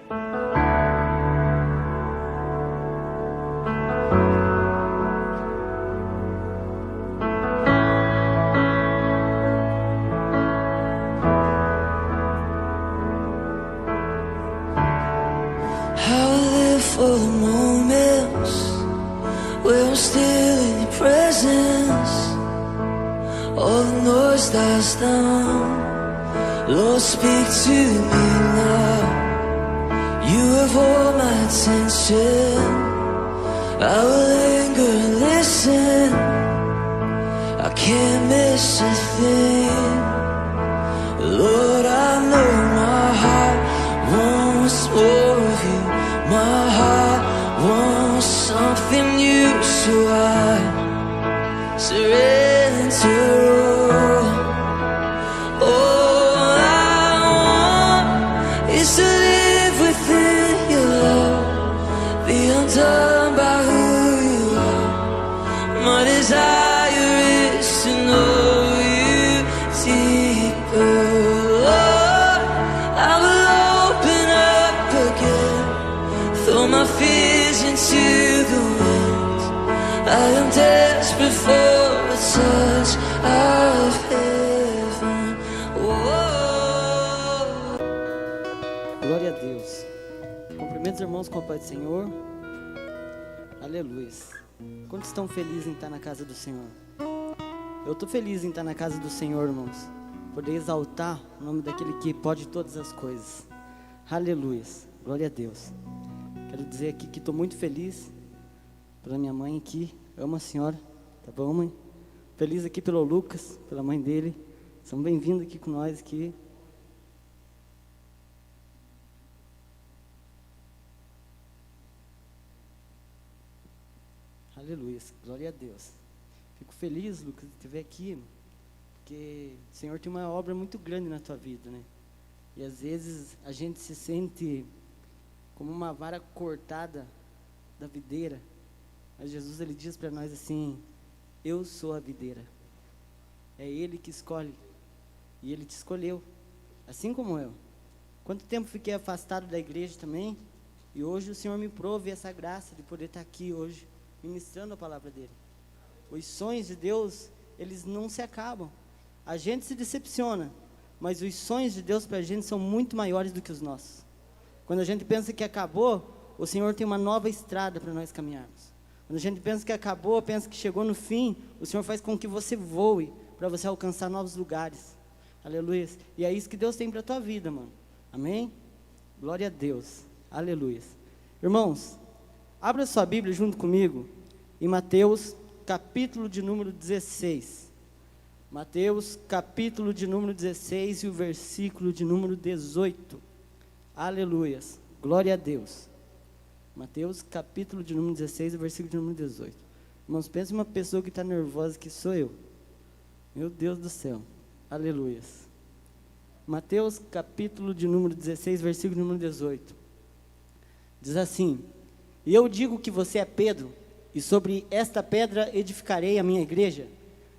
For the moments where I'm still in your presence, all the noise dies down. Lord, speak to me now. You have all my attention. I will linger and listen. I can't miss a thing. Lord, I know my heart wants more of you. My heart wants something new, so I surrender all. All I want is to live within your love, be undone by who you are. My desire is to know you deeper. Lord, I will open up again, throw my fears into the wind. I am desperate for a touch of heaven. Whoa. Glória a Deus. Cumprimento os irmãos com a paz do Senhor. Aleluia. Quantos estão felizes em estar na casa do Senhor? Eu estou feliz em estar na casa do Senhor, irmãos. Poder exaltar o nome daquele que pode todas as coisas. Aleluia. Glória a Deus. Quero dizer aqui que estou muito feliz pela minha mãe aqui. Amo a senhora, tá bom, mãe? Feliz aqui pelo Lucas, pela mãe dele. São bem-vindos aqui com nós aqui. Aleluia, glória a Deus. Fico feliz, Lucas, de te ver aqui, porque o Senhor tem uma obra muito grande na tua vida, né? E às vezes a gente se sente como uma vara cortada da videira, mas Jesus, ele diz para nós assim: eu sou a videira. É Ele que escolhe, e Ele te escolheu, assim como eu. Quanto tempo fiquei afastado da igreja também, e hoje o Senhor me prove essa graça de poder estar aqui hoje, ministrando a palavra dEle. Os sonhos de Deus, eles não se acabam. A gente se decepciona, mas os sonhos de Deus para a gente são muito maiores do que os nossos. Quando a gente pensa que acabou, o Senhor tem uma nova estrada para nós caminharmos. Quando a gente pensa que acabou, pensa que chegou no fim, o Senhor faz com que você voe, para você alcançar novos lugares. Aleluia. E é isso que Deus tem para a tua vida, mano. Amém? Glória a Deus. Aleluia. Irmãos, abra sua Bíblia junto comigo em Mateus, capítulo de número 16. Mateus, capítulo de número 16 e o versículo de número 18. Aleluias. Glória a Deus. Mateus, capítulo de número 16 e o versículo de número 18. Irmãos, pensa uma pessoa que está nervosa, que sou eu. Meu Deus do céu. Aleluias. Mateus, capítulo de número 16, versículo de número 18. Diz assim: e eu digo que você é Pedro, e sobre esta pedra edificarei a minha igreja,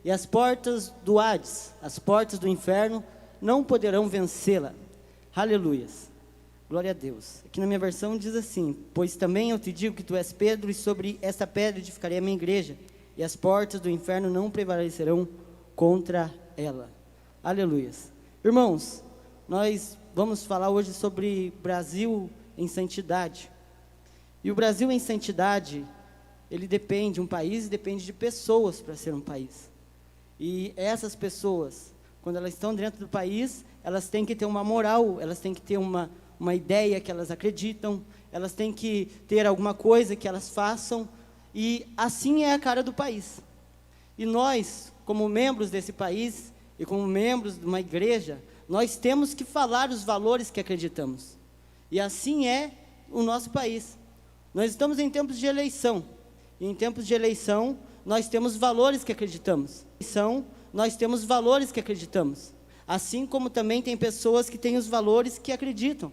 e as portas do Hades, as portas do inferno, não poderão vencê-la. Aleluias. Glória a Deus. Aqui na minha versão diz assim: pois também eu te digo que tu és Pedro, e sobre esta pedra edificarei a minha igreja, e as portas do inferno não prevalecerão contra ela. Aleluias. Irmãos, nós vamos falar hoje sobre Brasil em santidade. E o Brasil em santidade, ele depende, um país depende de pessoas para ser um país. E essas pessoas, quando elas estão dentro do país, elas têm que ter uma moral, elas têm que ter uma ideia que elas acreditam, elas têm que ter alguma coisa que elas façam, e assim é a cara do país. E nós, como membros desse país, e como membros de uma igreja, nós temos que falar os valores que acreditamos. E assim é o nosso país. Nós estamos em tempos de eleição, e em tempos de eleição, nós temos valores que acreditamos. Nós temos valores que acreditamos. Assim como também tem pessoas que têm os valores que acreditam.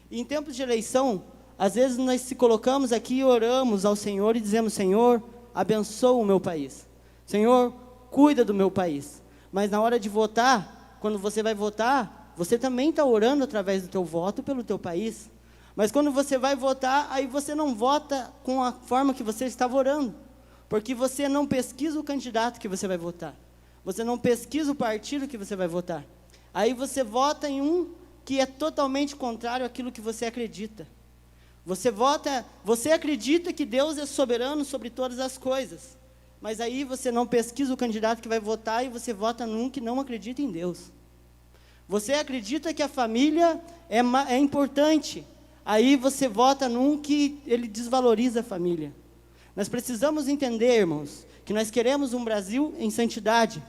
E em tempos de eleição, às vezes nós se colocamos aqui e oramos ao Senhor e dizemos: Senhor, abençoa o meu país. Senhor, cuida do meu país. Mas na hora de votar, quando você vai votar, você também está orando através do teu voto pelo teu país. Mas quando você vai votar, aí você não vota com a forma que você estava orando, porque você não pesquisa o candidato que você vai votar, você não pesquisa o partido que você vai votar, aí você vota em um que é totalmente contrário àquilo que você acredita. Você acredita que Deus é soberano sobre todas as coisas, mas aí você não pesquisa o candidato que vai votar e você vota num que não acredita em Deus. Você acredita que a família é importante, aí você vota num que ele desvaloriza a família. Nós precisamos entender, irmãos, que nós queremos um Brasil em santidade,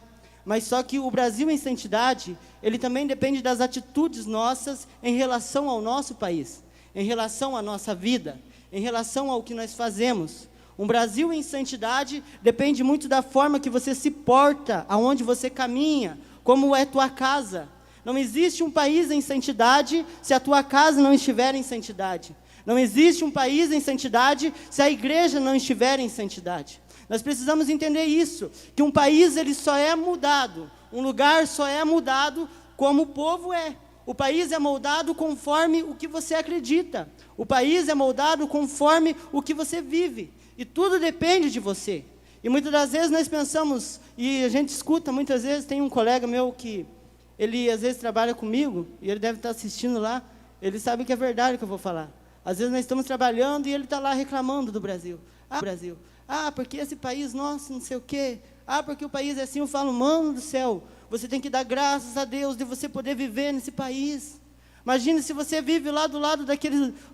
mas só que o Brasil em santidade, ele também depende das atitudes nossas em relação ao nosso país, em relação à nossa vida, em relação ao que nós fazemos. Um Brasil em santidade depende muito da forma que você se porta, aonde você caminha, como é tua casa. Não existe um país em santidade se a tua casa não estiver em santidade. Não existe um país em santidade se a igreja não estiver em santidade. Nós precisamos entender isso, que um país ele só é mudado, um lugar só é mudado como o povo é. O país é moldado conforme o que você acredita. O país é moldado conforme o que você vive. E tudo depende de você. E muitas das vezes nós pensamos, e a gente escuta, muitas vezes, tem um colega meu que ele às vezes trabalha comigo, e ele deve estar assistindo lá, ele sabe que é verdade o que eu vou falar. Às vezes nós estamos trabalhando e ele está lá reclamando do Brasil. Porque esse país, nossa, não sei o quê. Porque o país é assim. Eu falo, mano do céu, você tem que dar graças a Deus de você poder viver nesse país. Imagine se você vive lá do lado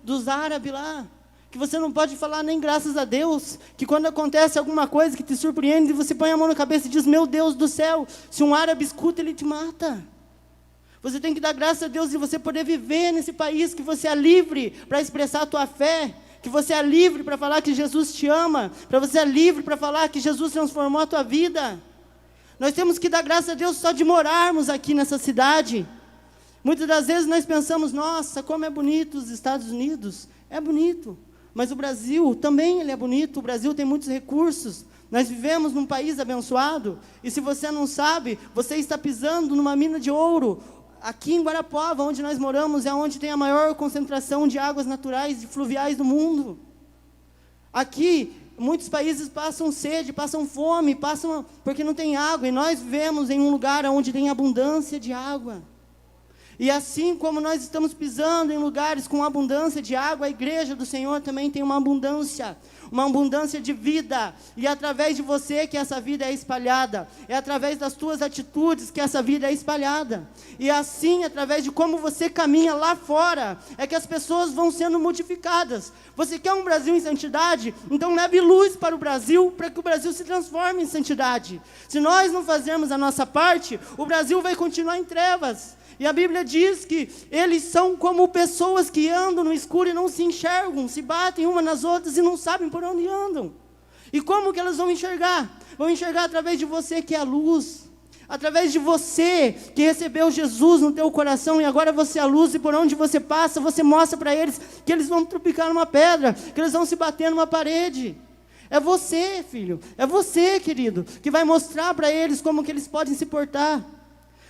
dos árabes lá, que você não pode falar nem graças a Deus, que quando acontece alguma coisa que te surpreende, você põe a mão na cabeça e diz, meu Deus do céu, se um árabe escuta, ele te mata. Você tem que dar graças a Deus de você poder viver nesse país, que você é livre para expressar a tua fé, que você é livre para falar que Jesus te ama, para você é livre para falar que Jesus transformou a tua vida. Nós temos que dar graças a Deus só de morarmos aqui nessa cidade. Muitas das vezes nós pensamos, nossa, como é bonito os Estados Unidos. É bonito, mas o Brasil também ele é bonito, o Brasil tem muitos recursos. Nós vivemos num país abençoado, e se você não sabe, você está pisando numa mina de ouro. Aqui em Guarapuava, onde nós moramos, é onde tem a maior concentração de águas naturais e fluviais do mundo. Aqui, muitos países passam sede, passam fome, porque não tem água, e nós vivemos em um lugar onde tem abundância de água. E assim como nós estamos pisando em lugares com abundância de água, a igreja do Senhor também tem uma abundância de vida, e é através de você que essa vida é espalhada, é através das tuas atitudes que essa vida é espalhada, e assim, através de como você caminha lá fora, é que as pessoas vão sendo modificadas. Você quer um Brasil em santidade? Então leve luz para o Brasil, para que o Brasil se transforme em santidade. Se nós não fazermos a nossa parte, o Brasil vai continuar em trevas. E a Bíblia diz que eles são como pessoas que andam no escuro e não se enxergam, se batem umas nas outras e não sabem por onde andam. E como que elas vão enxergar? Vão enxergar através de você que é a luz, através de você que recebeu Jesus no teu coração e agora você é a luz, e por onde você passa, você mostra para eles que eles vão tropicar numa pedra, que eles vão se bater numa parede. É você, filho, é você, querido, que vai mostrar para eles como que eles podem se portar.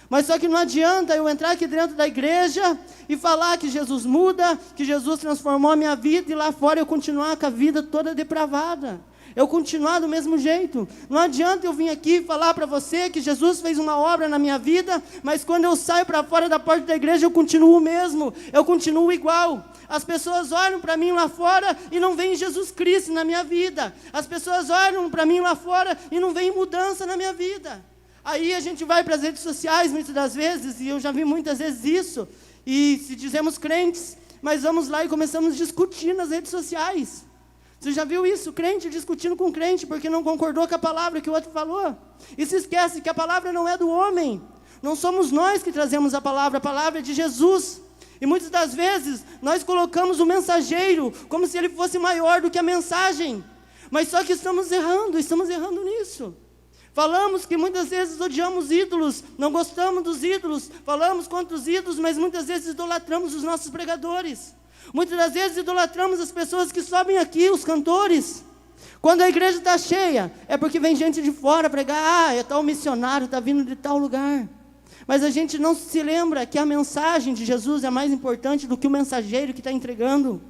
Mas só que não adianta eu entrar aqui dentro da igreja e falar que Jesus muda, que Jesus transformou a minha vida, e lá fora eu continuar com a vida toda depravada. Eu continuar do mesmo jeito. Não adianta eu vir aqui falar para você que Jesus fez uma obra na minha vida, mas quando eu saio para fora da porta da igreja eu continuo o mesmo, eu continuo igual. As pessoas olham para mim lá fora e não veem Jesus Cristo na minha vida. As pessoas olham para mim lá fora e não veem mudança na minha vida. Aí a gente vai para as redes sociais muitas das vezes, e eu já vi muitas vezes isso, e se dizemos crentes, mas vamos lá e começamos a discutir nas redes sociais. Você já viu isso? Crente discutindo com crente porque não concordou com a palavra que o outro falou. E se esquece que a palavra não é do homem. Não somos nós que trazemos a palavra é de Jesus. E muitas das vezes nós colocamos o mensageiro como se ele fosse maior do que a mensagem. Mas só que estamos errando nisso. Falamos que muitas vezes odiamos ídolos, não gostamos dos ídolos, falamos contra os ídolos, mas muitas vezes idolatramos os nossos pregadores. Muitas das vezes idolatramos as pessoas que sobem aqui, os cantores. Quando a igreja está cheia, é porque vem gente de fora pregar, é tal missionário, está vindo de tal lugar. Mas a gente não se lembra que a mensagem de Jesus é mais importante do que o mensageiro que está entregando.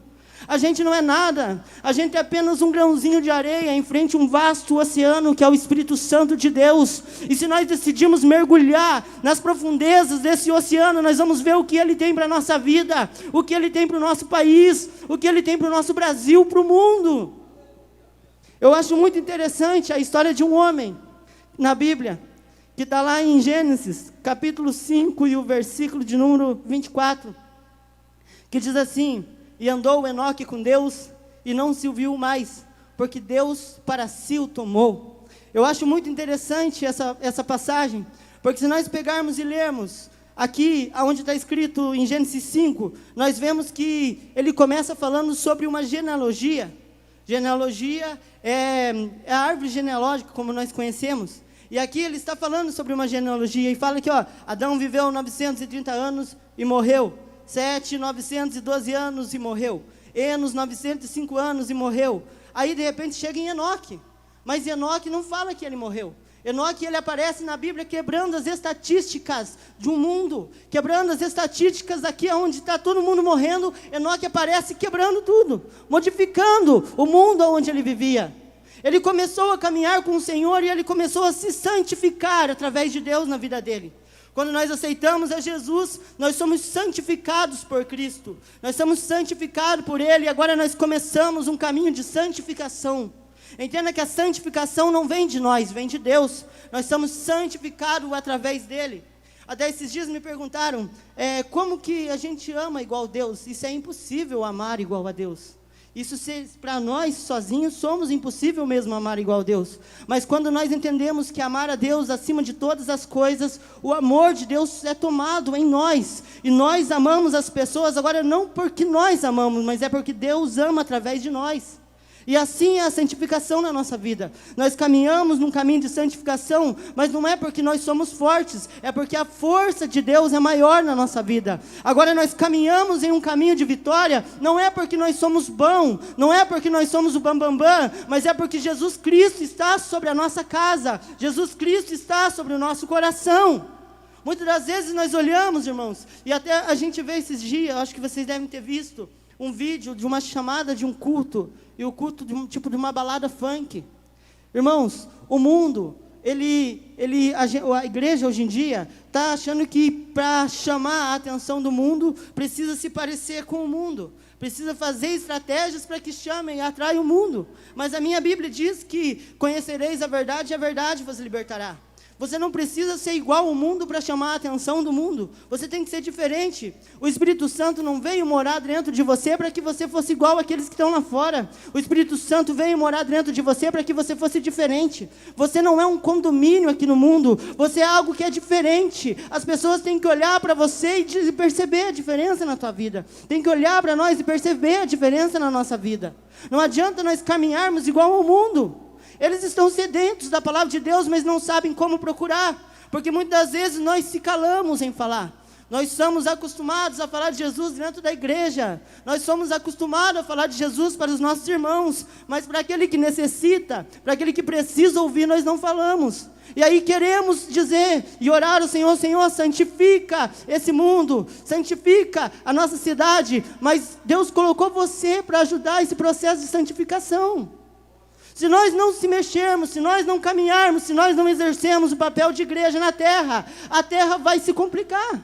A gente não é nada, a gente é apenas um grãozinho de areia em frente a um vasto oceano que é o Espírito Santo de Deus. E se nós decidimos mergulhar nas profundezas desse oceano, nós vamos ver o que Ele tem para a nossa vida, o que Ele tem para o nosso país, o que Ele tem para o nosso Brasil, para o mundo. Eu acho muito interessante a história de um homem na Bíblia, que está lá em Gênesis, capítulo 5 e o versículo de número 24, que diz assim: e andou Enoque com Deus, e não se o viu mais, porque Deus para si o tomou. Eu acho muito interessante essa passagem, porque se nós pegarmos e lermos, aqui, onde está escrito em Gênesis 5, nós vemos que ele começa falando sobre uma genealogia. Genealogia é a árvore genealógica, como nós conhecemos. E aqui ele está falando sobre uma genealogia, e fala que Adão viveu 930 anos e morreu. 912 anos e morreu. Enos, 905 anos e morreu. Aí de repente chega em Enoque. Mas Enoque não fala que ele morreu. Enoque, ele aparece na Bíblia quebrando as estatísticas de um mundo. Quebrando as estatísticas aqui onde está todo mundo morrendo. Enoque aparece quebrando tudo. Modificando o mundo onde ele vivia. Ele começou a caminhar com o Senhor e ele começou a se santificar através de Deus na vida dele. Quando nós aceitamos a Jesus, nós somos santificados por Cristo. Nós somos santificados por Ele, e agora nós começamos um caminho de santificação. Entenda que a santificação não vem de nós, vem de Deus. Nós somos santificados através dEle. Até esses dias me perguntaram, como que a gente ama igual a Deus? Isso é impossível, amar igual a Deus. Isso, para nós sozinhos, somos impossível mesmo amar igual a Deus. Mas quando nós entendemos que amar a Deus acima de todas as coisas, o amor de Deus é tomado em nós. E nós amamos as pessoas, agora não porque nós amamos, mas é porque Deus ama através de nós. E assim é a santificação na nossa vida. Nós caminhamos num caminho de santificação, mas não é porque nós somos fortes, é porque a força de Deus é maior na nossa vida. Agora nós caminhamos em um caminho de vitória, não é porque nós somos bons, não é porque nós somos o bambambam, mas é porque Jesus Cristo está sobre a nossa casa, Jesus Cristo está sobre o nosso coração. Muitas das vezes nós olhamos, irmãos, e até a gente vê esses dias, acho que vocês devem ter visto, um vídeo de uma chamada de um culto, e o culto de de uma balada funk. Irmãos, o mundo, a igreja hoje em dia está achando que para chamar a atenção do mundo, precisa se parecer com o mundo, precisa fazer estratégias para que chamem e atraiam o mundo. Mas a minha Bíblia diz que conhecereis a verdade e a verdade vos libertará. Você não precisa ser igual ao mundo para chamar a atenção do mundo. Você tem que ser diferente. O Espírito Santo não veio morar dentro de você para que você fosse igual àqueles que estão lá fora. O Espírito Santo veio morar dentro de você para que você fosse diferente. Você não é um condomínio aqui no mundo. Você é algo que é diferente. As pessoas têm que olhar para você e perceber a diferença na tua vida. Tem que olhar para nós e perceber a diferença na nossa vida. Não adianta nós caminharmos igual ao mundo. Eles estão sedentos da palavra de Deus, mas não sabem como procurar, porque muitas vezes nós se calamos em falar. Nós somos acostumados a falar de Jesus dentro da igreja, nós somos acostumados a falar de Jesus para os nossos irmãos, mas para aquele que necessita, para aquele que precisa ouvir, nós não falamos. E aí queremos dizer e orar ao Senhor: Senhor, santifica esse mundo, santifica a nossa cidade, mas Deus colocou você para ajudar esse processo de santificação. Se nós não se mexermos, se nós não caminharmos, se nós não exercermos o papel de igreja na terra, a terra vai se complicar.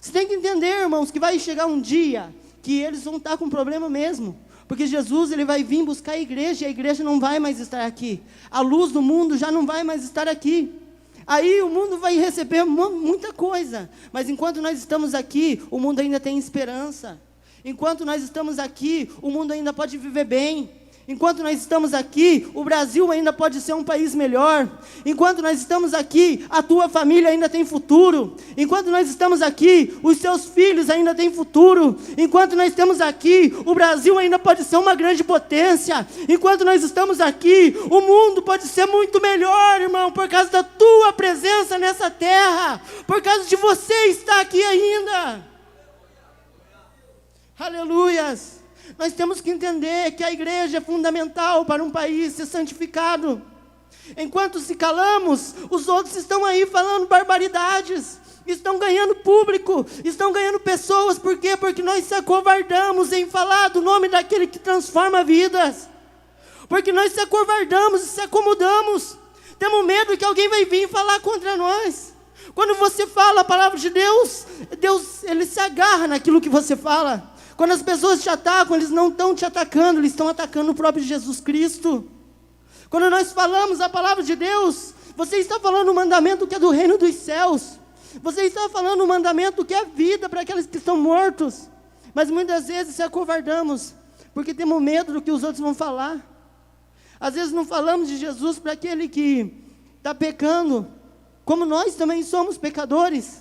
Você tem que entender, irmãos, que vai chegar um dia que eles vão estar com problema mesmo. Porque Jesus, ele vai vir buscar a igreja, e a igreja não vai mais estar aqui. A luz do mundo já não vai mais estar aqui. Aí o mundo vai receber muita coisa. Mas enquanto nós estamos aqui, o mundo ainda tem esperança. Enquanto nós estamos aqui, o mundo ainda pode viver bem. Enquanto nós estamos aqui, o Brasil ainda pode ser um país melhor. Enquanto nós estamos aqui, a tua família ainda tem futuro. Enquanto nós estamos aqui, os seus filhos ainda têm futuro. Enquanto nós estamos aqui, o Brasil ainda pode ser uma grande potência. Enquanto nós estamos aqui, o mundo pode ser muito melhor, irmão, por causa da tua presença nessa terra, por causa de você estar aqui ainda. Aleluias. Nós temos que entender que a igreja é fundamental para um país ser santificado. Enquanto se calamos, os outros estão aí falando barbaridades, estão ganhando público, estão ganhando pessoas. Por quê? Porque nós se acovardamos em falar do nome daquele que transforma vidas. Porque nós se acovardamos e se acomodamos. Temos medo que alguém vai vir falar contra nós. Quando você fala a palavra de Deus, Deus, Ele se agarra naquilo que você fala. Quando as pessoas te atacam, eles não estão te atacando, eles estão atacando o próprio Jesus Cristo. Quando nós falamos a palavra de Deus, você está falando o mandamento que é do reino dos céus. Você está falando o mandamento que é vida para aqueles que estão mortos. Mas muitas vezes se acovardamos, porque temos medo do que os outros vão falar. Às vezes não falamos de Jesus para aquele que está pecando, como nós também somos pecadores.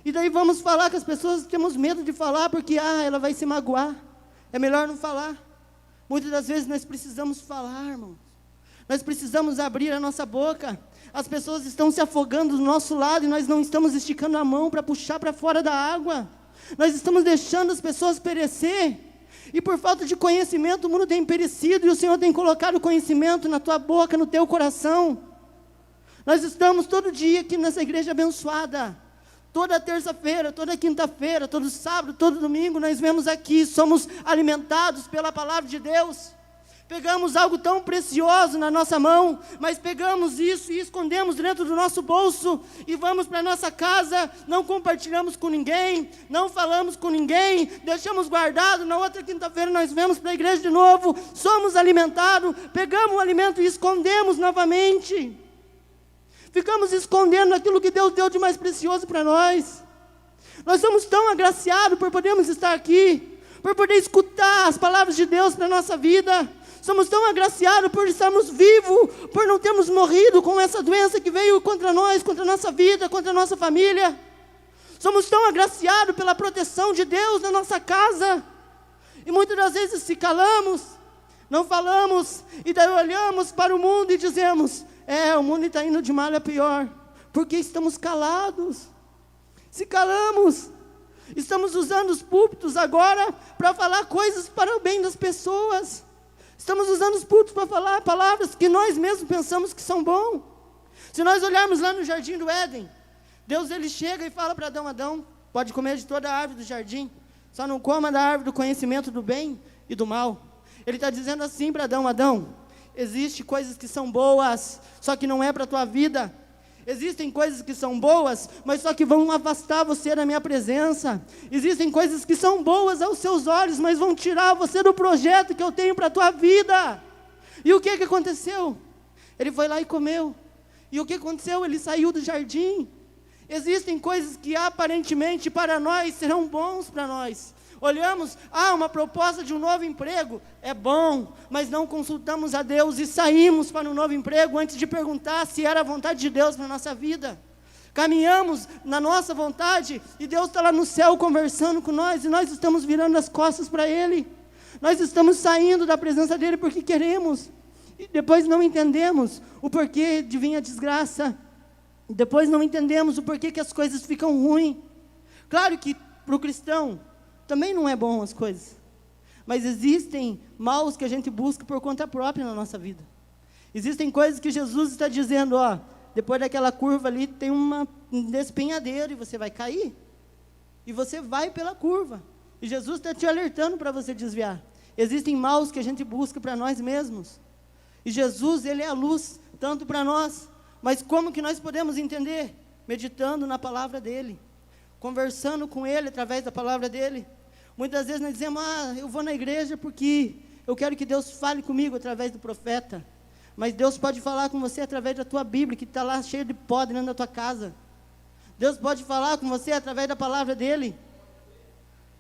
E daí vamos falar com as pessoas, temos medo de falar, porque ela vai se magoar. É melhor não falar. Muitas das vezes nós precisamos falar, irmãos. Nós precisamos abrir a nossa boca. As pessoas estão se afogando do nosso lado e nós não estamos esticando a mão para puxar para fora da água. Nós estamos deixando as pessoas perecer. E por falta de conhecimento o mundo tem perecido, e o Senhor tem colocado o conhecimento na tua boca, no teu coração. Nós estamos todo dia aqui nessa igreja abençoada. Toda terça-feira, toda quinta-feira, todo sábado, todo domingo, nós vemos aqui, somos alimentados pela palavra de Deus. Pegamos algo tão precioso na nossa mão, mas pegamos isso e escondemos dentro do nosso bolso, e vamos para a nossa casa, não compartilhamos com ninguém, não falamos com ninguém, deixamos guardado. Na outra quinta-feira nós vamos para a igreja de novo, somos alimentados, pegamos o alimento e escondemos novamente. Ficamos escondendo aquilo que Deus deu de mais precioso para nós. Nós somos tão agraciados por podermos estar aqui, por poder escutar as palavras de Deus para a nossa vida. Somos tão agraciados por estarmos vivos, por não termos morrido com essa doença que veio contra nós, contra a nossa vida, contra a nossa família. Somos tão agraciados pela proteção de Deus na nossa casa. E muitas das vezes se calamos, não falamos, e daí olhamos para o mundo e dizemos: o mundo está indo de mal a pior, porque estamos calados. Se calamos, estamos usando os púlpitos agora para falar coisas para o bem das pessoas. Estamos usando os púlpitos para falar palavras que nós mesmos pensamos que são bons. Se nós olharmos lá no jardim do Éden, Deus ele chega e fala para Adão: Adão, pode comer de toda a árvore do jardim, só não coma da árvore do conhecimento do bem e do mal. Ele está dizendo assim para Adão: Adão, existem coisas que são boas, só que não é para a tua vida. Existem coisas que são boas, mas só que vão afastar você da minha presença. Existem coisas que são boas aos seus olhos, mas vão tirar você do projeto que eu tenho para a tua vida. E o que aconteceu? Ele foi lá e comeu. E o que aconteceu? Ele saiu do jardim. Existem coisas que aparentemente para nós serão bons para nós. Olhamos, uma proposta de um novo emprego, é bom, mas não consultamos a Deus e saímos para um novo emprego antes de perguntar se era a vontade de Deus para a nossa vida. Caminhamos na nossa vontade e Deus está lá no céu conversando com nós, e nós estamos virando as costas para Ele. Nós estamos saindo da presença dEle porque queremos, e depois não entendemos o porquê de vir a desgraça, depois não entendemos o porquê que as coisas ficam ruins. Claro que para o cristão também não é bom as coisas, mas existem maus que a gente busca por conta própria na nossa vida. Existem coisas que Jesus está dizendo: depois daquela curva ali tem um despenhadeiro e você vai cair, e você vai pela curva, e Jesus está te alertando para você desviar. Existem maus que a gente busca para nós mesmos, e Jesus ele é a luz, tanto para nós, mas como que nós podemos entender? Meditando na palavra dEle, conversando com Ele através da palavra dEle. Muitas vezes nós dizemos: eu vou na igreja porque eu quero que Deus fale comigo através do profeta. Mas Deus pode falar com você através da tua Bíblia, que está lá cheio de pó dentro da tua casa. Deus pode falar com você através da palavra dEle.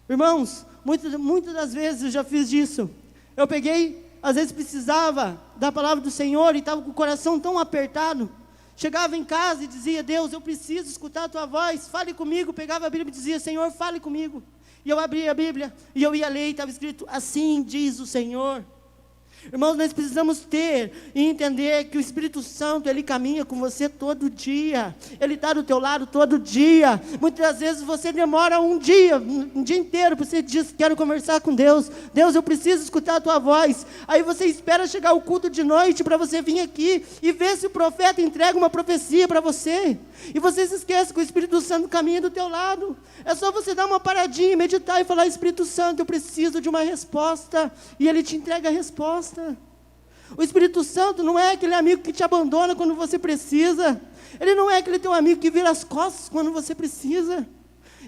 Irmãos, muitas das vezes eu já fiz isso. Eu peguei, às vezes precisava da palavra do Senhor e estava com o coração tão apertado. Chegava em casa e dizia: Deus, eu preciso escutar a tua voz, fale comigo. Pegava a Bíblia e dizia: Senhor, fale comigo. E eu abria a Bíblia e eu ia ler e estava escrito: assim diz o Senhor. Irmãos, nós precisamos ter e entender que o Espírito Santo, Ele caminha com você todo dia. Ele está do teu lado todo dia. Muitas vezes você demora um dia inteiro, você diz, quero conversar com Deus. Deus, eu preciso escutar a tua voz. Aí você espera chegar o culto de noite para você vir aqui e ver se o profeta entrega uma profecia para você. E você se esquece que o Espírito Santo caminha do teu lado. É só você dar uma paradinha, meditar e falar, Espírito Santo, eu preciso de uma resposta. E Ele te entrega a resposta. O Espírito Santo não é aquele amigo que te abandona quando você precisa. Ele não é aquele teu amigo que vira as costas quando você precisa.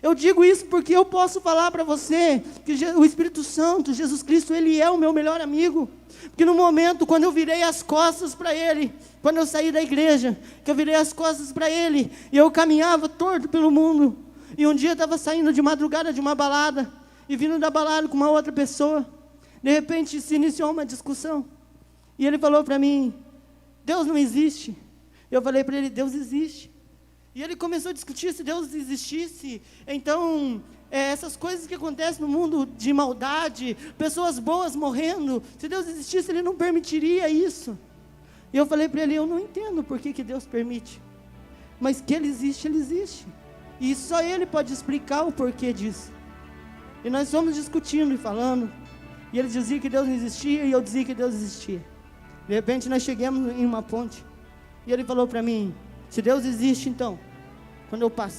Eu digo isso porque eu posso falar para você que o Espírito Santo, Jesus Cristo, Ele é o meu melhor amigo. Porque no momento quando eu virei as costas para Ele, quando eu saí da igreja, que eu virei as costas para Ele, e eu caminhava torto pelo mundo, e um dia eu estava saindo de madrugada de uma balada, e vindo da balada com uma outra pessoa, de repente se iniciou uma discussão, e ele falou para mim, Deus não existe. Eu falei para ele, Deus existe. E ele começou a discutir se Deus existisse, então essas coisas que acontecem no mundo de maldade, pessoas boas morrendo, se Deus existisse Ele não permitiria isso. E eu falei para ele, eu não entendo por que Deus permite, mas que Ele existe, Ele existe. E só Ele pode explicar o porquê disso. E nós fomos discutindo e falando, e ele dizia que Deus não existia, e eu dizia que Deus existia. De repente nós chegamos em uma ponte, e ele falou para mim, se Deus existe então,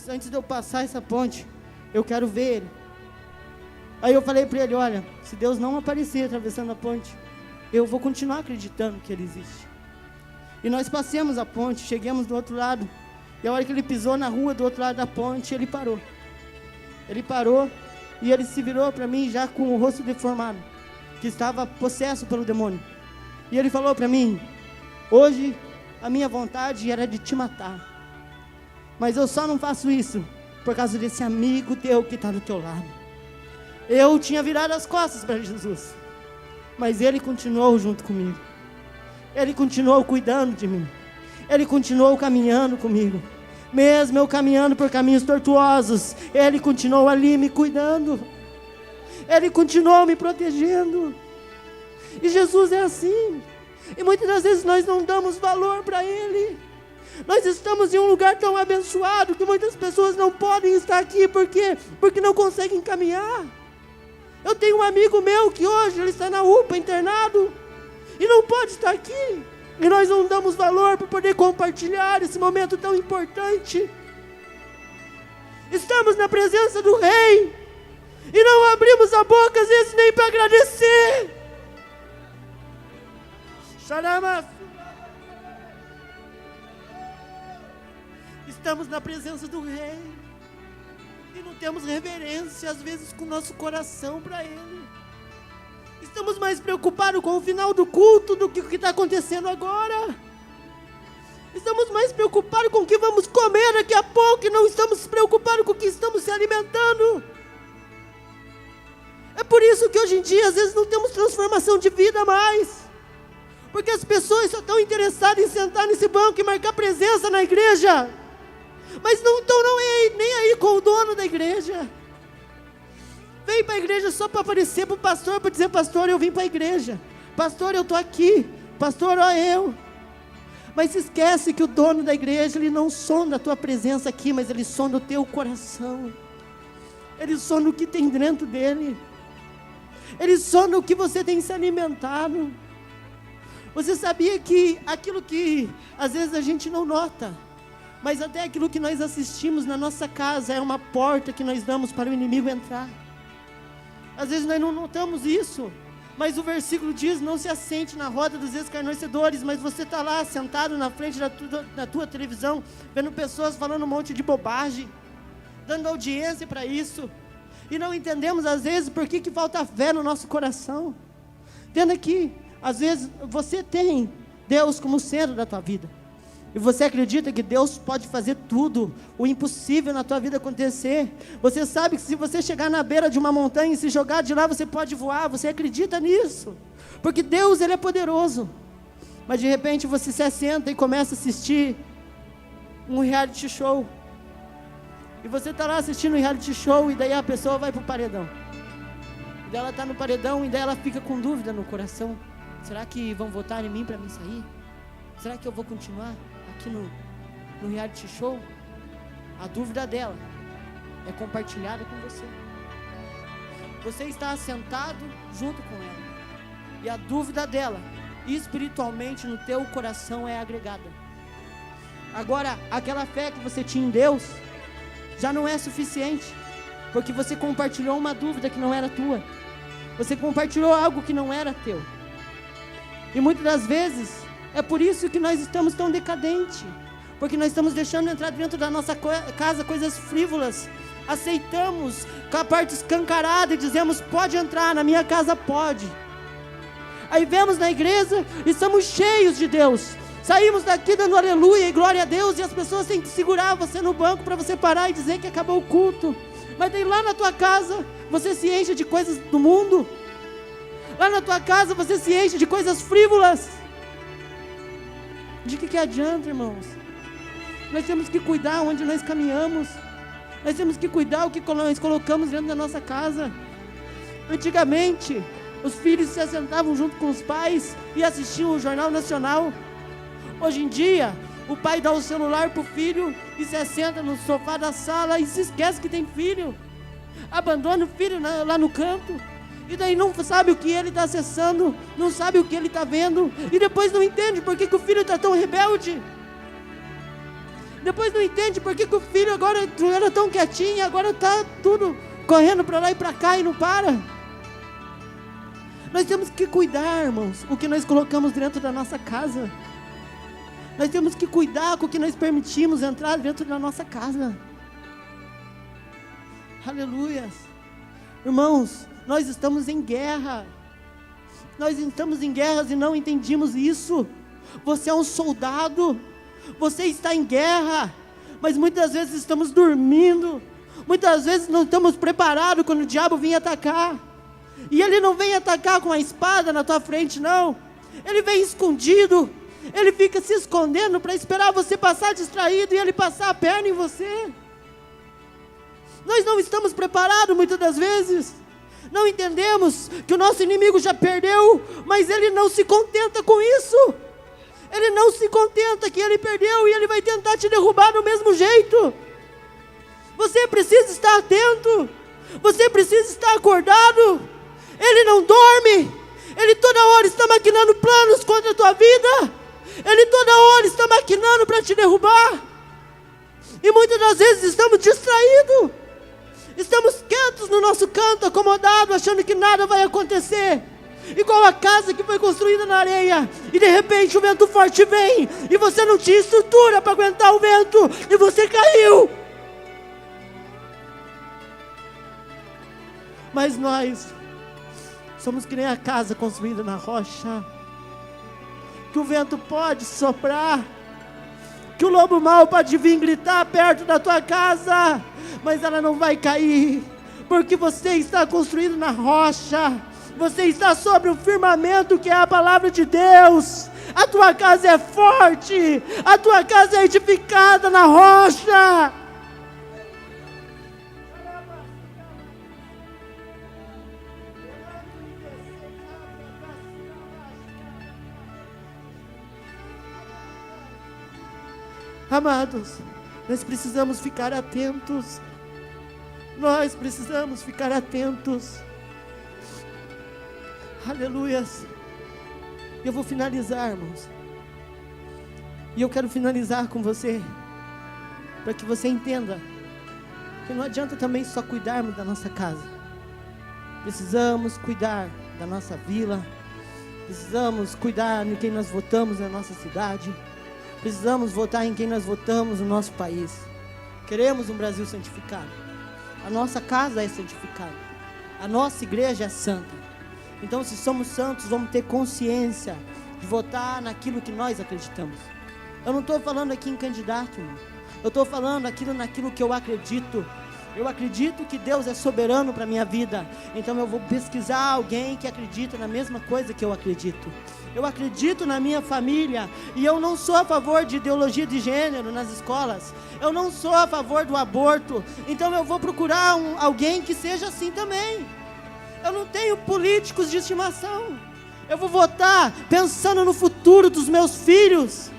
antes de eu passar essa ponte, eu quero ver Ele. Aí eu falei para ele, olha, se Deus não aparecer atravessando a ponte, eu vou continuar acreditando que Ele existe. E nós passamos a ponte, chegamos do outro lado, e a hora que ele pisou na rua do outro lado da ponte, ele parou. Ele parou, e ele se virou para mim já com o rosto deformado, que estava possesso pelo demônio. E ele falou para mim, hoje a minha vontade era de te matar, mas eu só não faço isso por causa desse amigo teu que está do teu lado. Eu tinha virado as costas para Jesus, mas Ele continuou junto comigo. Ele continuou cuidando de mim. Ele continuou caminhando comigo. Mesmo eu caminhando por caminhos tortuosos, Ele continuou ali me cuidando. Ele continuou me protegendo. E Jesus é assim. E muitas das vezes nós não damos valor para Ele. Nós estamos em um lugar tão abençoado que muitas pessoas não podem estar aqui. Por quê? Porque não conseguem caminhar. Eu tenho um amigo meu que hoje ele está na UPA internado e não pode estar aqui. E nós não damos valor para poder compartilhar esse momento tão importante. Estamos na presença do Rei e não abrimos a boca às vezes nem para agradecer. Estamos na presença do Rei e não temos reverência às vezes com o nosso coração para Ele. Estamos mais preocupados com o final do culto do que o que está acontecendo agora. Estamos mais preocupados com o que vamos comer daqui a pouco e não estamos preocupados com o que estamos se alimentando. É por isso que hoje em dia às vezes não temos transformação de vida mais. Porque as pessoas só estão interessadas em sentar nesse banco e marcar presença na igreja, mas não estão nem aí com o dono da igreja. Vem para a igreja só para aparecer para o pastor, para dizer, pastor, eu vim para a igreja. Pastor, eu estou aqui. Pastor, ó eu. Mas se esquece que o dono da igreja, ele não sonda a tua presença aqui, mas ele sonda o teu coração. Ele sonda o que tem dentro dele. Ele sonda o que você tem se alimentado. Você sabia que aquilo que às vezes a gente não nota, mas até aquilo que nós assistimos na nossa casa é uma porta que nós damos para o inimigo entrar. Às vezes nós não notamos isso, mas o versículo diz, não se assente na roda dos escarnecedores, mas você está lá sentado na frente da tua televisão, vendo pessoas falando um monte de bobagem, dando audiência para isso, e não entendemos às vezes por que falta fé no nosso coração. Entenda que às vezes você tem Deus como centro da tua vida, e você acredita que Deus pode fazer tudo, o impossível na tua vida acontecer. Você sabe que se você chegar na beira de uma montanha e se jogar de lá, você pode voar. Você acredita nisso, porque Deus, Ele é poderoso. Mas de repente você se assenta e começa a assistir um reality show, e você está lá assistindo um reality show, e daí a pessoa vai para o paredão, e daí ela está no paredão, e daí ela fica com dúvida no coração. Será que vão votar em mim para mim sair? Será que eu vou continuar aqui no reality show? A dúvida dela é compartilhada com você. Você está assentado junto com ela. E a dúvida dela, espiritualmente no teu coração, é agregada. Agora, aquela fé que você tinha em Deus já não é suficiente, porque você compartilhou uma dúvida que não era tua. Você compartilhou algo que não era teu. E muitas das vezes é por isso que nós estamos tão decadentes, porque nós estamos deixando entrar dentro da nossa casa coisas frívolas. Aceitamos com a parte escancarada e dizemos: pode entrar, na minha casa pode. Aí vemos na igreja e somos cheios de Deus. Saímos daqui dando aleluia e glória a Deus, e as pessoas têm que segurar você no banco para você parar e dizer que acabou o culto. Mas daí lá na tua casa você se enche de coisas do mundo. Lá na tua casa você se enche de coisas frívolas. De que adianta, irmãos? Nós temos que cuidar onde nós caminhamos. Nós temos que cuidar o que nós colocamos dentro da nossa casa. Antigamente, os filhos se assentavam junto com os pais e assistiam o Jornal Nacional. Hoje em dia, o pai dá o celular para o filho e se assenta no sofá da sala e se esquece que tem filho. Abandona o filho lá no canto. E daí não sabe o que ele está acessando, não sabe o que ele está vendo. E depois não entende por que o filho está tão rebelde. Depois não entende por que o filho agora era tão quietinho, agora está tudo correndo para lá e para cá e não para. Nós temos que cuidar, irmãos, o que nós colocamos dentro da nossa casa. Nós temos que cuidar com o que nós permitimos entrar dentro da nossa casa. Aleluia. Irmãos, nós estamos em guerra. Nós estamos em guerras e não entendimos isso. Você é um soldado. Você está em guerra, mas muitas vezes estamos dormindo, muitas vezes não estamos preparados quando o diabo vem atacar. E ele não vem atacar com a espada na tua frente, não. Ele vem escondido, ele fica se escondendo para esperar você passar distraído e ele passar a perna em você. Nós não estamos preparados muitas das vezes. Não entendemos que o nosso inimigo já perdeu, mas ele não se contenta com isso. Ele não se contenta que ele perdeu e ele vai tentar te derrubar do mesmo jeito. Você precisa estar atento. Você precisa estar acordado. Ele não dorme. Ele toda hora está maquinando planos contra a tua vida. Ele toda hora está maquinando para te derrubar. E muitas das vezes estamos distraídos. Estamos quietos no nosso canto, acomodados, achando que nada vai acontecer. Igual a casa que foi construída na areia, e de repente o vento forte vem, e você não tinha estrutura para aguentar o vento, e você caiu. Mas nós somos que nem a casa construída na rocha, que o vento pode soprar, que o lobo mau pode vir gritar perto da tua casa, mas ela não vai cair, porque você está construído na rocha. Você está sobre o firmamento que é a palavra de Deus. A tua casa é forte. A tua casa é edificada na rocha. Amados, nós precisamos ficar atentos. Nós precisamos ficar atentos. Aleluias. Eu vou finalizar, irmãos. E eu quero finalizar com você, para que você entenda que não adianta também só cuidarmos da nossa casa. Precisamos cuidar da nossa vila. Precisamos cuidar em quem nós votamos na nossa cidade. Precisamos votar em quem nós votamos no nosso país. Queremos um Brasil santificado. A nossa casa é santificada. A nossa igreja é santa. Então, se somos santos, vamos ter consciência de votar naquilo que nós acreditamos. Eu não estou falando aqui em candidato, irmão. Eu estou falando naquilo que eu acredito. Eu acredito que Deus é soberano para a minha vida. Então eu vou pesquisar alguém que acredita na mesma coisa que eu acredito. Eu acredito na minha família. E eu não sou a favor de ideologia de gênero nas escolas. Eu não sou a favor do aborto. Então eu vou procurar alguém que seja assim também. Eu não tenho políticos de estimação. Eu vou votar pensando no futuro dos meus filhos.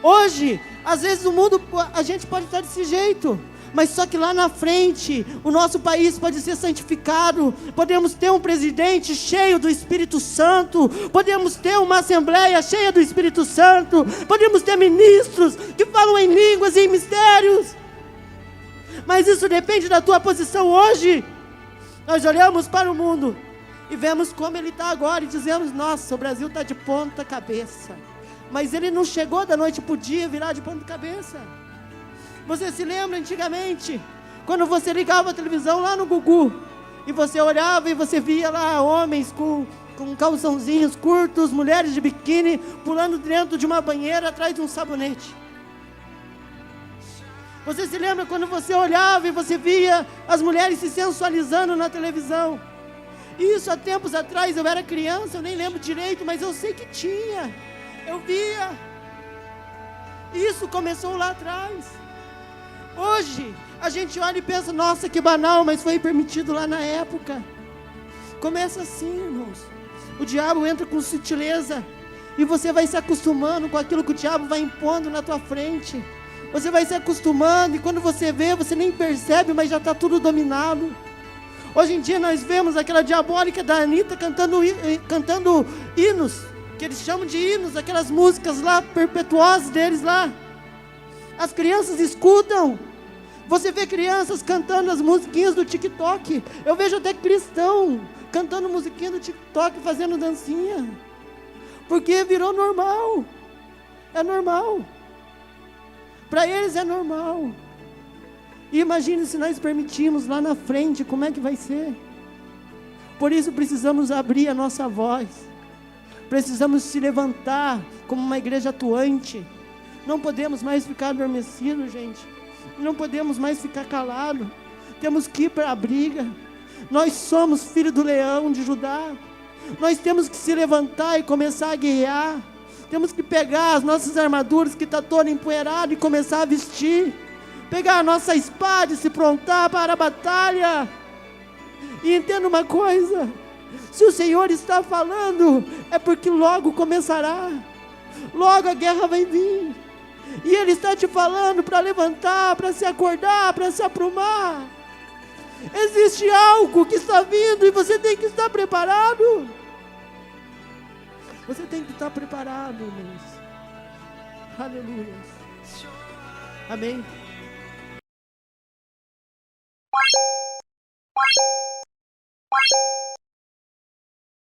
Hoje, às vezes o mundo, a gente pode estar desse jeito, mas só que lá na frente, o nosso país pode ser santificado. Podemos ter um presidente cheio do Espírito Santo. Podemos ter uma assembleia cheia do Espírito Santo. Podemos ter ministros que falam em línguas e em mistérios. Mas isso depende da tua posição hoje. Nós olhamos para o mundo e vemos como ele está agora e dizemos: nossa, o Brasil está de ponta cabeça. Mas ele não chegou da noite para o dia virar de ponta cabeça. Você se lembra antigamente, quando você ligava a televisão lá no Gugu, e você olhava e você via lá homens com calçãozinhos curtos, mulheres de biquíni, pulando dentro de uma banheira atrás de um sabonete. Você se lembra quando você olhava e você via as mulheres se sensualizando na televisão? Isso há tempos atrás, eu era criança, eu nem lembro direito, mas eu sei que tinha. Eu via. Isso começou lá atrás. Hoje, a gente olha e pensa: nossa, que banal, mas foi permitido lá na época. Começa assim, irmãos. O diabo entra com sutileza, e você vai se acostumando com aquilo que o diabo vai impondo na tua frente. Você vai se acostumando, e quando você vê, você nem percebe, mas já está tudo dominado. Hoje em dia nós vemos aquela diabólica da Anitta cantando hinos, que eles chamam de hinos, aquelas músicas lá, perpetuosas deles lá. As crianças escutam. Você vê crianças cantando as musiquinhas do TikTok. Eu vejo até cristão cantando musiquinha do TikTok, fazendo dancinha. Porque virou normal. É normal. Para eles é normal. E imagine se nós permitirmos lá na frente, como é que vai ser? Por isso precisamos abrir a nossa voz. Precisamos se levantar como uma igreja atuante. Não podemos mais ficar adormecidos, gente. Não podemos mais ficar calados. Temos que ir para a briga. Nós somos filhos do leão de Judá. Nós temos que se levantar e começar a guerrear. Temos que pegar as nossas armaduras que está toda empoeirada e começar a vestir. Pegar a nossa espada e se prontar para a batalha. E entenda uma coisa: se o Senhor está falando, é porque logo começará. Logo a guerra vai vir. E Ele está te falando para levantar, para se acordar, para se aprumar. Existe algo que está vindo e você tem que estar preparado. Você tem que estar preparado, irmãos. Aleluia. Amém.